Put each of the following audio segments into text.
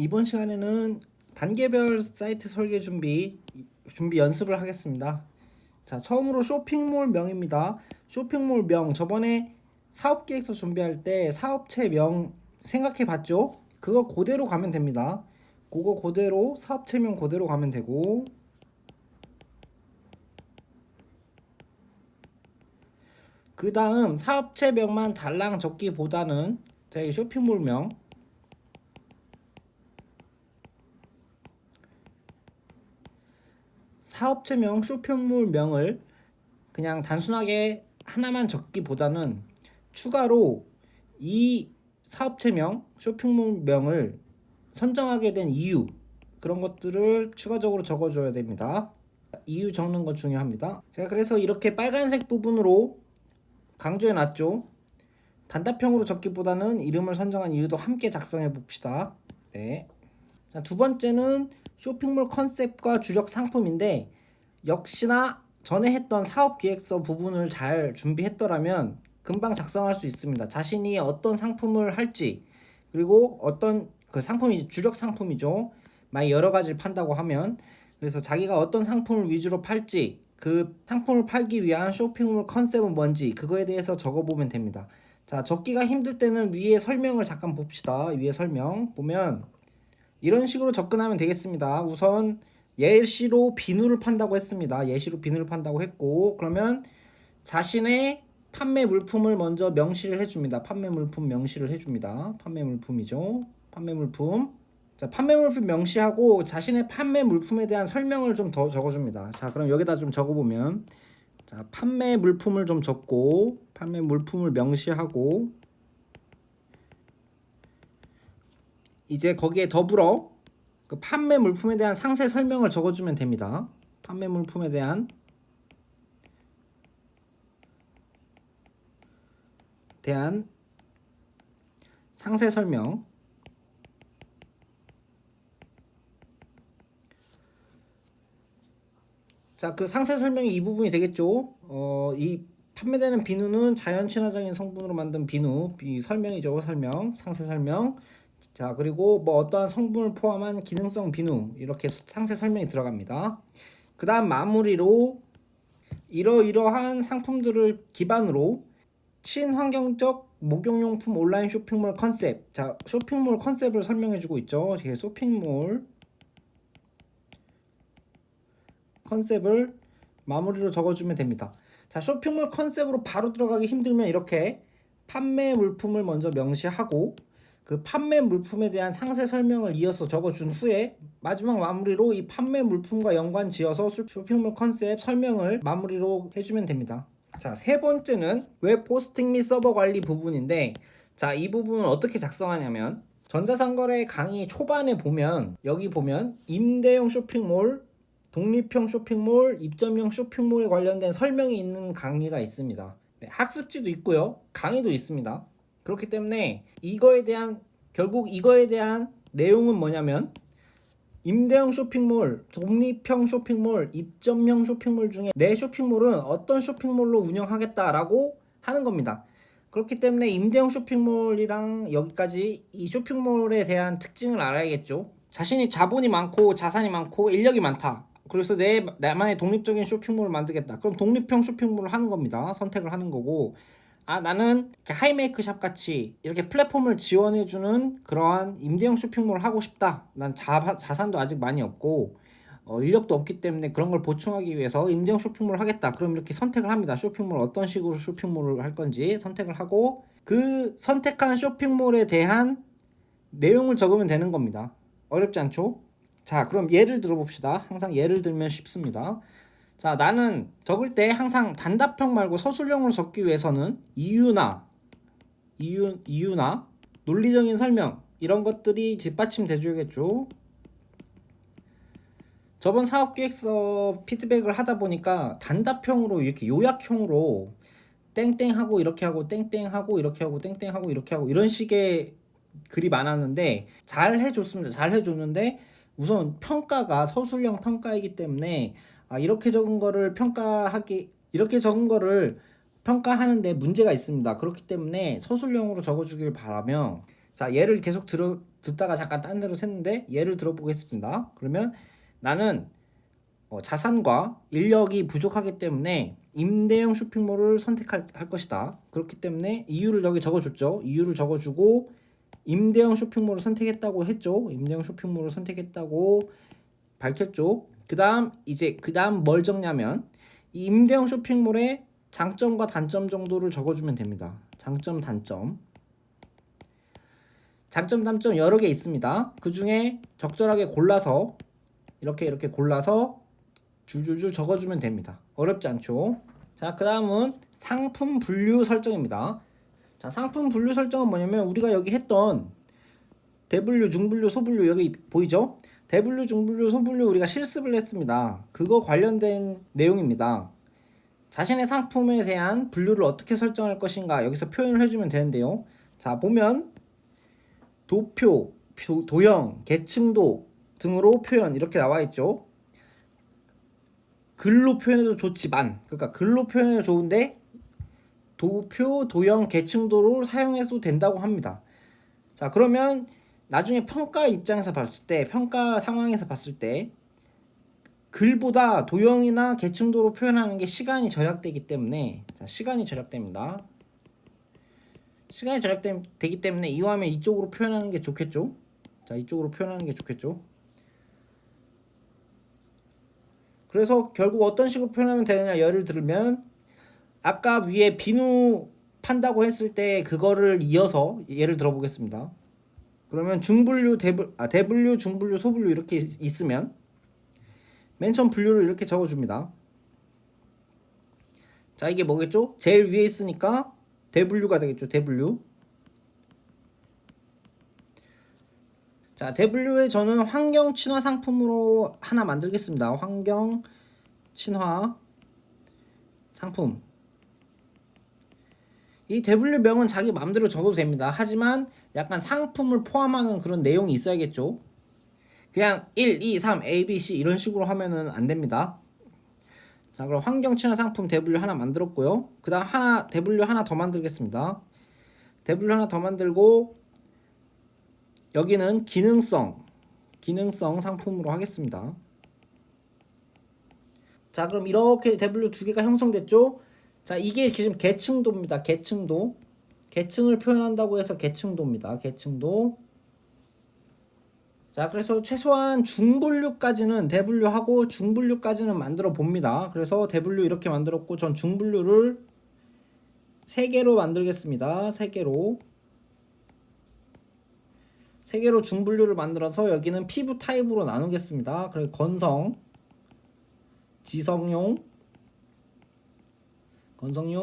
이번 시간에는 단계별 사이트 설계 준비 연습을 하겠습니다. 자, 처음으로 쇼핑몰 명입니다. 쇼핑몰 명, 저번에 사업계획서 준비할 때 사업체 명 생각해 봤죠? 그거 그대로 가면 됩니다. 그거 그대로 사업체명 그대로 가면 되고, 그 다음 사업체명만 달랑 적기보다는 저희 쇼핑몰명, 사업체명 쇼핑몰명을 그냥 단순하게 하나만 적기보다는 추가로 이 사업체명 쇼핑몰명을 선정하게 된 이유, 그런 것들을 추가적으로 적어줘야 됩니다. 이유 적는 거 중요합니다. 제가 그래서 이렇게 빨간색 부분으로 강조해 놨죠. 단답형으로 적기보다는 이름을 선정한 이유도 함께 작성해 봅시다. 네. 자, 두 번째는 쇼핑몰 컨셉과 주력 상품인데, 역시나 전에 했던 사업기획서 부분을 잘 준비했더라면 금방 작성할 수 있습니다. 자신이 어떤 상품을 할지, 그리고 어떤 그 상품이 주력 상품이죠. 만약 여러 가지를 판다고 하면, 그래서 자기가 어떤 상품을 위주로 팔지, 그 상품을 팔기 위한 쇼핑몰 컨셉은 뭔지 그거에 대해서 적어보면 됩니다. 자, 적기가 힘들 때는 위에 설명을 잠깐 봅시다. 위에 설명 보면 이런 식으로 접근하면 되겠습니다. 우선 예시로 비누를 판다고 했습니다. 예시로 비누를 판다고 했고, 그러면 자신의 판매 물품을 먼저 명시를 해줍니다. 판매 물품 명시를 해줍니다. 판매 물품이죠. 판매 물품. 자, 판매 물품 명시하고 자신의 판매 물품에 대한 설명을 좀 더 적어줍니다. 자, 그럼 여기다 좀 적어보면, 자, 판매 물품을 좀 적고, 판매 물품을 명시하고, 이제 거기에 더불어 그 판매 물품에 대한 상세 설명을 적어주면 됩니다. 판매 물품에 대한 상세 설명. 자, 그 상세 설명이 이 부분이 되겠죠. 이 판매되는 비누는 자연 친화적인 성분으로 만든 비누, 설명이죠. 설명, 상세 설명. 자, 그리고 뭐 어떠한 성분을 포함한 기능성 비누, 이렇게 상세 설명이 들어갑니다. 그 다음 마무리로 이러이러한 상품들을 기반으로 친환경적 목욕용품 온라인 쇼핑몰 컨셉. 자, 쇼핑몰 컨셉을 설명해주고 있죠. 제 쇼핑몰 컨셉을 마무리로 적어주면 됩니다. 자, 쇼핑몰 컨셉으로 바로 들어가기 힘들면 이렇게 판매 물품을 먼저 명시하고, 그 판매 물품에 대한 상세 설명을 이어서 적어준 후에 마지막 마무리로 이 판매 물품과 연관 지어서 쇼핑몰 컨셉 설명을 마무리로 해주면 됩니다. 자, 세 번째는 웹 호스팅 및 서버 관리 부분인데, 자, 이 부분은 어떻게 작성하냐면, 전자상거래 강의 초반에 보면, 여기 보면 임대용 쇼핑몰, 독립형 쇼핑몰, 입점형 쇼핑몰에 관련된 설명이 있는 강의가 있습니다. 네, 학습지도 있고요, 강의도 있습니다. 그렇기 때문에 결국 이거에 대한 내용은 뭐냐면, 임대형 쇼핑몰, 독립형 쇼핑몰, 입점형 쇼핑몰 중에 내 쇼핑몰은 어떤 쇼핑몰로 운영하겠다라고 하는 겁니다. 그렇기 때문에 임대형 쇼핑몰이랑 여기까지 이 쇼핑몰에 대한 특징을 알아야겠죠. 자신이 자본이 많고 자산이 많고 인력이 많다. 그래서 나만의 독립적인 쇼핑몰을 만들겠다. 그럼 독립형 쇼핑몰을 하는 겁니다. 선택을 하는 거고, 나는 하이메이크샵 같이 이렇게 플랫폼을 지원해주는 그러한 임대형 쇼핑몰을 하고 싶다. 난 자산도 아직 많이 없고 인력도 없기 때문에 그런 걸 보충하기 위해서 임대형 쇼핑몰을 하겠다. 그럼 이렇게 선택을 합니다. 쇼핑몰 어떤 식으로 쇼핑몰을 할 건지 선택을 하고, 그 선택한 쇼핑몰에 대한 내용을 적으면 되는 겁니다. 어렵지 않죠? 자, 그럼 예를 들어봅시다. 항상 예를 들면 쉽습니다. 자, 나는 적을 때 항상 단답형 말고 서술형으로 적기 위해서는 이유나 논리적인 설명, 이런 것들이 뒷받침돼 줘야겠죠. 저번 사업계획서 피드백을 하다 보니까 단답형으로 이렇게 요약형으로 땡땡하고 이렇게 하고 땡땡하고 이렇게 하고 땡땡하고 이렇게 하고 이런 식의 글이 많았는데, 잘 해줬습니다. 잘 해줬는데 우선 평가가 서술형 평가이기 때문에 이렇게 적은 거를 평가하는데 문제가 있습니다. 그렇기 때문에 서술형으로 적어주길 바라며, 자, 예를 계속 듣다가 잠깐 딴 데로 샜는데 예를 들어보겠습니다. 그러면 나는 자산과 인력이 부족하기 때문에 임대형 쇼핑몰을 선택할 것이다. 그렇기 때문에 이유를 여기 적어줬죠. 이유를 적어주고 임대형 쇼핑몰을 선택했다고 했죠. 임대형 쇼핑몰을 선택했다고 밝혔죠. 그 다음 뭘 적냐면 이 임대형 쇼핑몰의 장점과 단점 정도를 적어주면 됩니다. 장점, 단점. 장점, 단점 여러 개 있습니다. 그 중에 적절하게 골라서 이렇게 골라서 줄줄줄 적어주면 됩니다. 어렵지 않죠? 자, 그 다음은 상품 분류 설정입니다. 자, 상품 분류 설정은 뭐냐면 우리가 여기 했던 대분류, 중분류, 소분류 여기 보이죠? 대분류, 중분류, 소분류 우리가 실습을 했습니다. 그거 관련된 내용입니다. 자신의 상품에 대한 분류를 어떻게 설정할 것인가 여기서 표현을 해주면 되는데요. 자, 보면 도표, 도형, 계층도 등으로 표현 이렇게 나와 있죠. 글로 표현해도 좋지만, 그러니까 글로 표현해도 좋은데 도표, 도형, 계층도로 사용해도 된다고 합니다. 자, 그러면 나중에 평가 입장에서 봤을 때, 평가 상황에서 봤을 때 글보다 도형이나 계층도로 표현하는 게 시간이 절약되기 때문에, 자, 시간이 절약됩니다. 시간이 절약되기 때문에 이왕하면 이쪽으로 표현하는 게 좋겠죠. 자, 이쪽으로 표현하는 게 좋겠죠. 그래서 결국 어떤 식으로 표현하면 되느냐 예를 들면 아까 위에 비누 판다고 했을 때 그거를 이어서 예를 들어 보겠습니다. 그러면 중분류, 대분류, 중분류, 소분류 이렇게 있으면 맨 처음 분류를 이렇게 적어줍니다. 자, 이게 뭐겠죠? 제일 위에 있으니까 대분류가 되겠죠. 대분류. 자, 대분류에 저는 환경 친화 상품으로 하나 만들겠습니다. 환경 친화 상품. 이 대분류명은 자기 마음대로 적어도 됩니다. 하지만 약간 상품을 포함하는 그런 내용이 있어야겠죠. 그냥 1, 2, 3, A, B, C 이런 식으로 하면은 안 됩니다. 자, 그럼 환경 친화 상품 대분류 하나 만들었고요. 그 다음 대분류 하나 더 만들겠습니다. 대분류 하나 더 만들고 여기는 기능성 상품으로 하겠습니다. 자, 그럼 이렇게 대분류 두 개가 형성됐죠? 자, 이게 지금 계층도입니다. 계층도. 계층을 표현한다고 해서 계층도입니다. 계층도. 자, 그래서 최소한 중분류까지는 대분류하고 중분류까지는 만들어 봅니다. 그래서 대분류 이렇게 만들었고 전 중분류를 3개로 만들겠습니다. 3개로 중분류를 만들어서 여기는 피부 타입으로 나누겠습니다. 그리고 건성, 지성용,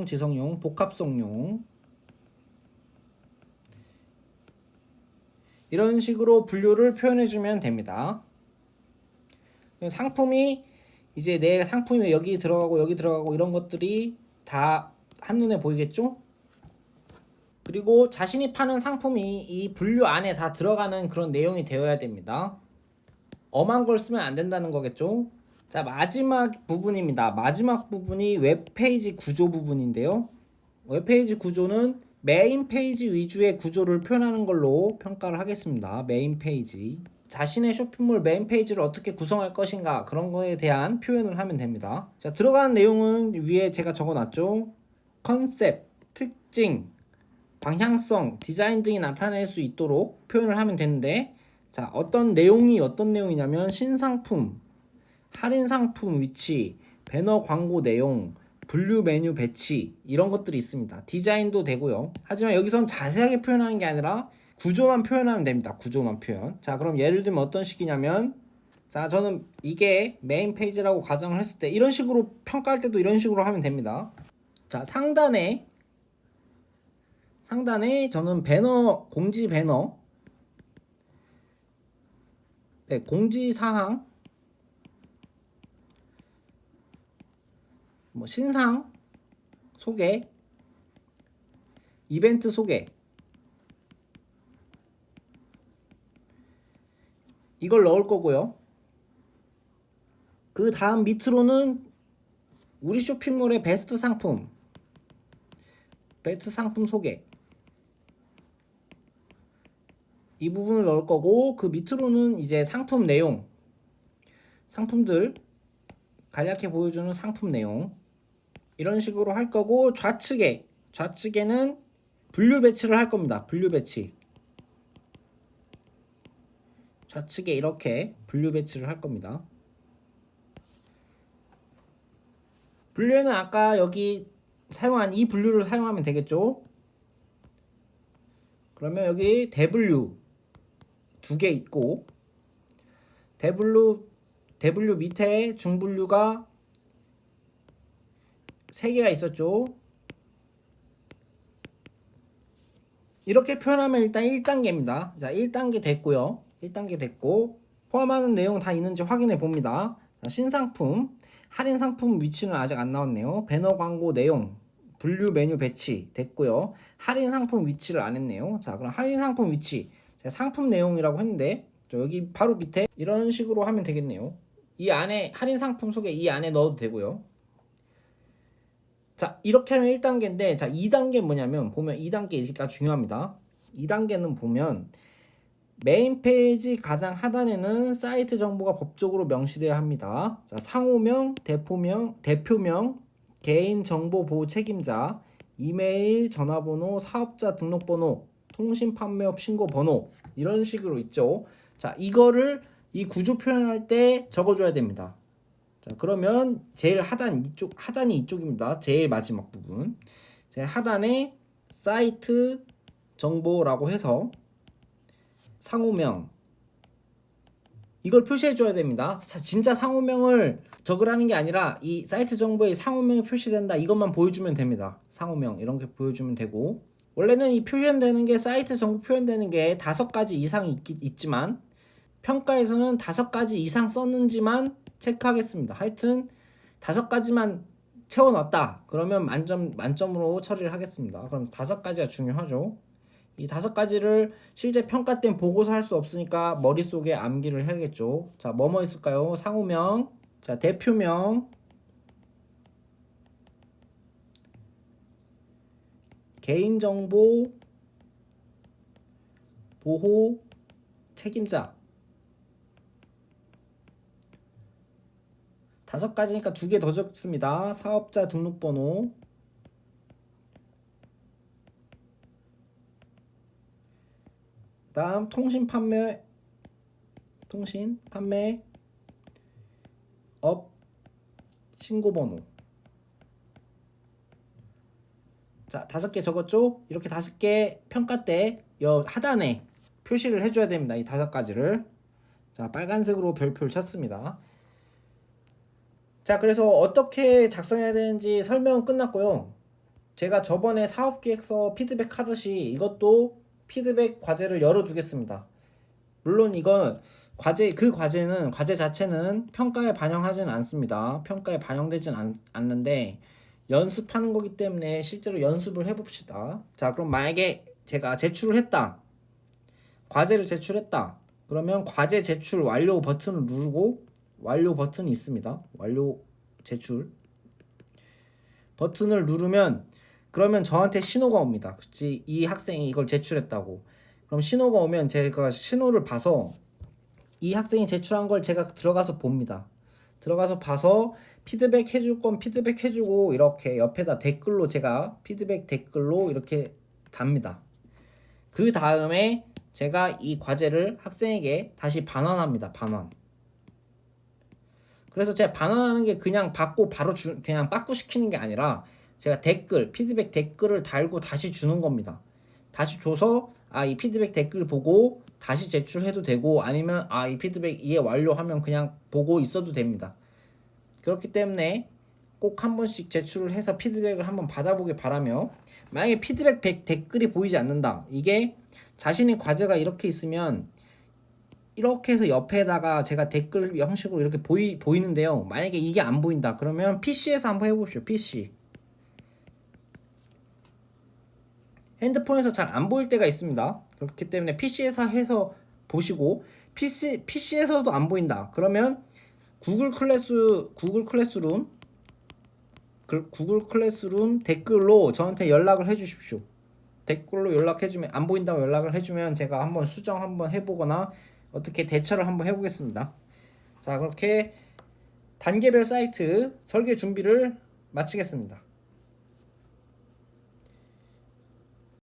지성용, 복합성용 이런 식으로 분류를 표현해주면 됩니다. 상품이 이제 내 상품이 여기 들어가고 이런 것들이 다 한눈에 보이겠죠? 그리고 자신이 파는 상품이 이 분류 안에 다 들어가는 그런 내용이 되어야 됩니다. 엄한 걸 쓰면 안 된다는 거겠죠? 자, 마지막 부분입니다. 마지막 부분이 웹페이지 구조 부분인데요. 웹페이지 구조는 메인 페이지 위주의 구조를 표현하는 걸로 평가를 하겠습니다. 메인 페이지. 자신의 쇼핑몰 메인 페이지를 어떻게 구성할 것인가 그런 거에 대한 표현을 하면 됩니다. 자, 들어가는 내용은 위에 제가 적어놨죠. 컨셉, 특징, 방향성, 디자인 등이 나타낼 수 있도록 표현을 하면 되는데, 자, 어떤 내용이냐면 신상품, 할인 상품 위치, 배너 광고 내용, 분류 메뉴 배치 이런 것들이 있습니다. 디자인도 되고요. 하지만 여기선 자세하게 표현하는 게 아니라 구조만 표현하면 됩니다. 구조만 표현. 자, 그럼 예를 들면 어떤 식이냐면, 자, 저는 이게 메인 페이지라고 가정을 했을 때 이런 식으로 평가할 때도 이런 식으로 하면 됩니다. 자, 상단에 저는 배너, 공지 배너, 네, 공지 사항, 뭐 신상 소개, 이벤트 소개 이걸 넣을 거고요. 그 다음 밑으로는 우리 쇼핑몰의 베스트 상품 소개 이 부분을 넣을 거고, 그 밑으로는 이제 상품 내용, 상품들 간략히 보여주는 상품 내용 이런 식으로 할 거고, 좌측에는 분류 배치를 할 겁니다. 분류 배치. 좌측에 이렇게 분류 배치를 할 겁니다. 분류에는 아까 여기 사용한 이 분류를 사용하면 되겠죠. 그러면 여기 대분류 2개 있고, 대분류 밑에 중분류가 3개가 있었죠. 이렇게 표현하면 일단 1단계입니다. 자, 1단계 됐고요. 1단계 됐고, 포함하는 내용 다 있는지 확인해 봅니다. 자, 신상품, 할인 상품 위치는 아직 안 나왔네요. 배너 광고 내용, 분류 메뉴 배치 됐고요. 할인 상품 위치를 안 했네요. 자, 그럼 할인 상품 위치, 상품 내용이라고 했는데, 여기 바로 밑에 이런 식으로 하면 되겠네요. 이 안에 할인 상품 속에 이 안에 넣어도 되고요. 자, 이렇게 하면 1단계인데, 자, 2단계는 뭐냐면, 보면 2단계가 중요합니다. 2단계는 보면 메인 페이지 가장 하단에는 사이트 정보가 법적으로 명시되어야 합니다. 자, 상호명, 대표명, 개인 정보 보호 책임자, 이메일, 전화번호, 사업자 등록번호, 통신 판매업 신고 번호 이런 식으로 있죠. 자, 이거를 이 구조 표현할 때 적어줘야 됩니다. 자, 그러면 제일 하단이 이쪽입니다. 제일 마지막 부분. 제일 하단에 사이트 정보라고 해서 상호명 이걸 표시해 줘야 됩니다. 진짜 상호명을 적으라는 게 아니라 이 사이트 정보에 상호명이 표시된다 이것만 보여주면 됩니다. 상호명 이런 게 보여주면 되고, 원래는 이 표현되는 게 사이트 정보 표현되는 게 5가지 이상이 있지만 평가에서는 5가지 이상 썼는지만 체크하겠습니다. 하여튼 5가지만 채워놨다 그러면 만점으로 처리를 하겠습니다. 그럼 5가지가 중요하죠. 이 5가지를 실제 평가 땐 보고서 할 수 없으니까 머릿속에 암기를 해야겠죠. 자, 뭐뭐 있을까요? 상호명, 자, 대표명, 개인정보 보호 책임자. 5가지니까 2개 더 적습니다. 사업자 등록번호, 다음 통신 판매 업 신고번호. 자, 5개 적었죠? 이렇게 5개 평가 때 하단에 표시를 해줘야 됩니다. 이 5가지를. 자, 빨간색으로 별표를 쳤습니다. 자, 그래서 어떻게 작성해야 되는지 설명은 끝났고요. 제가 저번에 사업기획서 피드백 하듯이 이것도 피드백 과제를 열어두겠습니다. 물론 이건 과제 자체는 평가에 반영하지는 않습니다. 평가에 반영되진 않는데 연습하는 거기 때문에 실제로 연습을 해봅시다. 자, 그럼 만약에 제가 과제를 제출했다. 그러면 과제 제출 완료 버튼을 누르고, 완료 버튼이 있습니다. 완료 제출 버튼을 누르면 그러면 저한테 신호가 옵니다. 그치? 이 학생이 이걸 제출했다고. 그럼 신호가 오면 제가 신호를 봐서 이 학생이 제출한 걸 제가 들어가서 봅니다. 들어가서 봐서 피드백 해줄 건 피드백 해주고, 이렇게 옆에다 댓글로 제가 피드백 댓글로 이렇게 답니다. 그 다음에 제가 이 과제를 학생에게 다시 반환합니다. 반환. 그래서 제가 반환하는 게 그냥 받고 바로 그냥 빠꾸 시키는 게 아니라 제가 피드백 댓글을 달고 다시 주는 겁니다. 다시 줘서 이 피드백 댓글 보고 다시 제출해도 되고, 아니면 이 피드백 이해 완료하면 그냥 보고 있어도 됩니다. 그렇기 때문에 꼭 한 번씩 제출을 해서 피드백을 한번 받아보길 바라며, 만약에 피드백 댓글이 보이지 않는다. 이게 자신의 과제가 이렇게 있으면 이렇게 해서 옆에다가 제가 댓글 형식으로 이렇게 보이는데요. 만약에 이게 안 보인다. 그러면 PC에서 한번 해보십시오. PC. 핸드폰에서 잘 안 보일 때가 있습니다. 그렇기 때문에 PC에서 해서 보시고, PC에서도 안 보인다. 그러면 구글 클래스룸 댓글로 저한테 연락을 해 주십시오. 댓글로 연락해주면, 안 보인다고 연락을 해주면 제가 한번 수정 한번 해보거나 어떻게 대처를 한번 해보겠습니다. 자, 그렇게 단계별 사이트 설계 준비를 마치겠습니다.